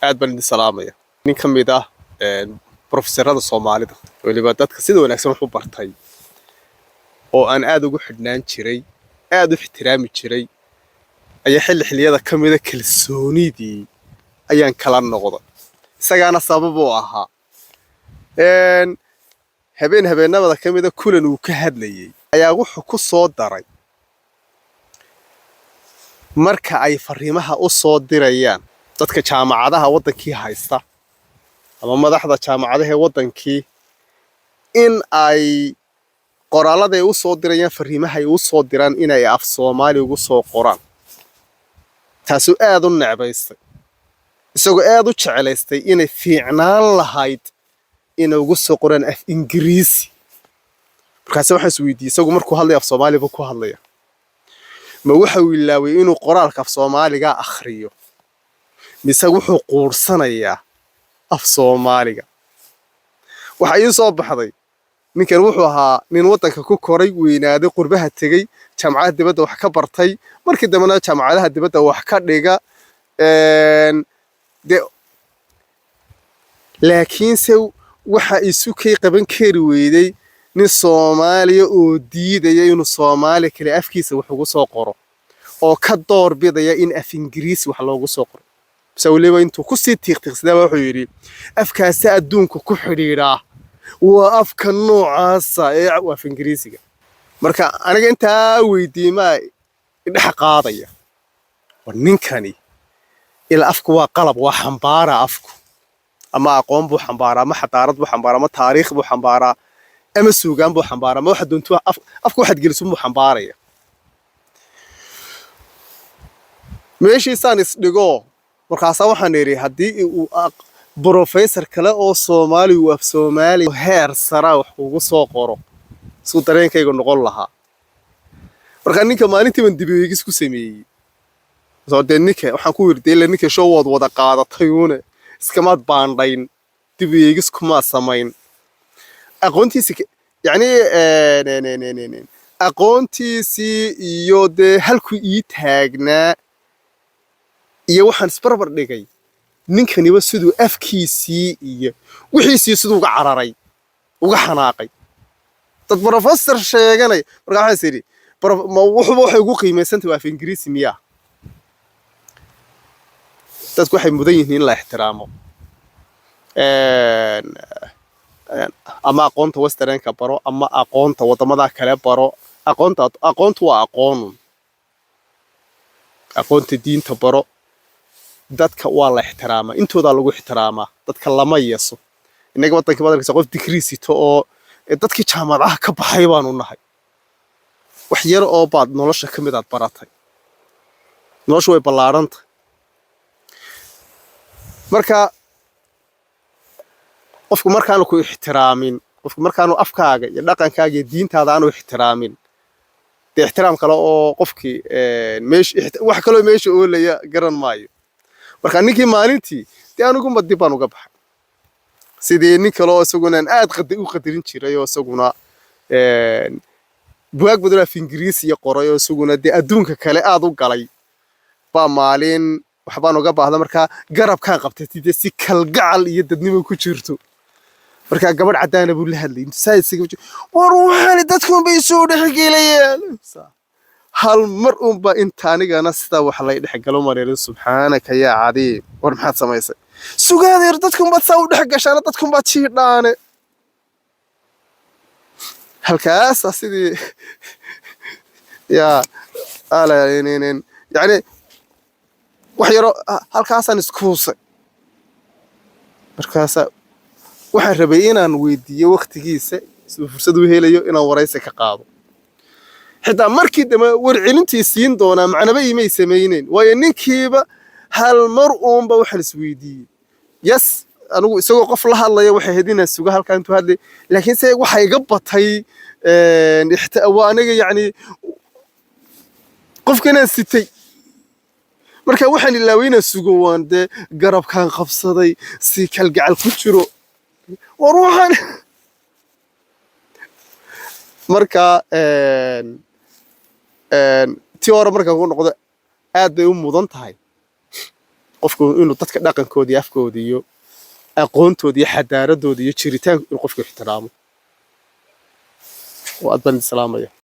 aad baan idin salaamaya nin ka mid ah professorada Soomaalida waliba dadka sida wanaagsan wax u bartay oo aan aad ugu xidhnaan jiray aad u ixtiraami jiray ayaa xilliyada ka mid ah kalsoonidii ayaan kala noqday isagaana sabab u ahaa habeenada ka mid ah kulan uu ka hadlayay ayaa wuxuu ku soo daray marka ay fariimaha u soo dirayaan dadka jaamacadaha wadankii haysta ama madaxda jaamacadaha wadankii in ay qoraalada ay u soo dirayaan fariimaha ay u soo diraan inay af Soomaali ugu soo qoraan taasoo aad u necbaystay isagoo aad u jecelaystay inay fiicnaan lahayd in ugu soo qoraan af Ingiriisi markaas waxaan isweydiiyay isagoo markuu hadlay af Soomaali buu ku hadlaya ma waxa uu ilaaway inuu qoraalka af Soomaaliga akhriyo mise wuxuu quursanayaa af Soomaaliga waxa ii soo baxday ninkan wuxuu ahaa nin wadanka ku koray weynaaday qurbaha tagay jaamacadaha dibadda wax ka bartay markii dambena jaamacadaha dibadda wax ka dhiga laakiinse waxa isu kay qaban kari weyday nin Soomaaliya oo diidaya inuu Soomaali kale afkiisa wax ugu soo qoro oo ka door bidaya in af Ingiriisi wax loogu soo qoro sawleeba intuu ku sii tiiqtiiqsaday wuxuu yiri afkaas adduunka ku xiriira waa afka noocaasa ee af Ingiriisiga marka aniga inta weydiima dhex qaadaya ninkani ila afku waa qalab waa xambaara afku ama aqoon buu xambaara ama xadaarad buu xambaara ama taariikh buu xambaara ama suugaan buu xambaara ma waxa doonto afku waxad geliso buu xambaaraya meeshiisaan isdhigo markaas waxaan yiri hadii uu professor kale oo Soomaali u af Soomaali heer sare wax ugu soo qoro soo dareenkayga noqon lahaa marka ninka maalintii baan dib eegis ku sameeyay soo ninka waxaan ku wirday ninka show wada qaadatay uuna iskamaad baandhayn dib eegis kuma samayn aqoontiisa yani aqoontiisi iyo halku ii taagnaa iyo waxaan isbarbar dhigay ninkaniba sidoo afkiisii iyo wixiisii sidoo uga cararay uga xanaaqay dad professor sheeganay marka waxaan siri wuxuu waxay ugu qiimeysantay af Ingiriisi miya dadku waxay mudan yihiin in la ixtiraamo ama aqoonta westernka baro ama aqoonta wadamada kale baro aqoontu waa aqoonta diinta baro dadka waa la ixtiraama intooda lagu ixtiraama dadka lama yeeso inaga wadanka badankiisa qof digriisito oo dadkii jaamacadaha ka baxay baan u nahay wax yar oo baad nolosha ka mid ah baratay noloshu way ballaarantay marka qofku markaan ku ixtiraamin qofku markaan afkaaga iyo dhaqankaaga iyo diintaada aanu ixtiraamin ixtiraam kale oo qofkii wax kale oo meesha oo leeya garan maayo marka ninkii maalintii anigu ma dib baan uga baxay sidii nin kale oo isaguna aad u qadarin jiray oo isaguna buug badan af Ingiriisi iyo qoray oo isaguna adduunka kale aad u galay ba maalin waxbaan uga baahda marka garabka qabtay si kalgacal iyo dadnimo ku jirto marka gabadh cadaan buu la hadlay sayidsiga war waxaan dadku bay soo dhaxgelayaan hal mar ba intaanigana sida wax la dhaxgalo mareero subhanaka ya cadi war maxaad samaysay sugadeer dadku baad soo dhaxgashaan dadku baad jiidhaane halkaas sidii ya ala yani wax yaro halkaasaan iskuusay markaas waxaan rabay inaan weydiiyo waqtigiisa si fursad u helayo inaan waraysi ka qaado xitaa markii dama warcelintii siin doona macnaba iimay sameeyeen waayo ninkiiba hal mar uunba waxa la isweydiiyay yes anigu isagoo qof la hadlaya waxa hedina suga halka intuu hadlay laakiin say waxa iga batay aniga yani qofkana sitay marka waxaan ilaawayna sugo waan garabkaan qabsaday si kalgacal ku jiro war waxaan marka tii hore marka uu noqdo aad bay u mudan tahay qofku inuu dadka dhaqankooda iyo afkooda iyo aqoontooda iyo xadaaradooda iyo jiritaanka inuu qofku ixtiraamo oo aad baan salaamaya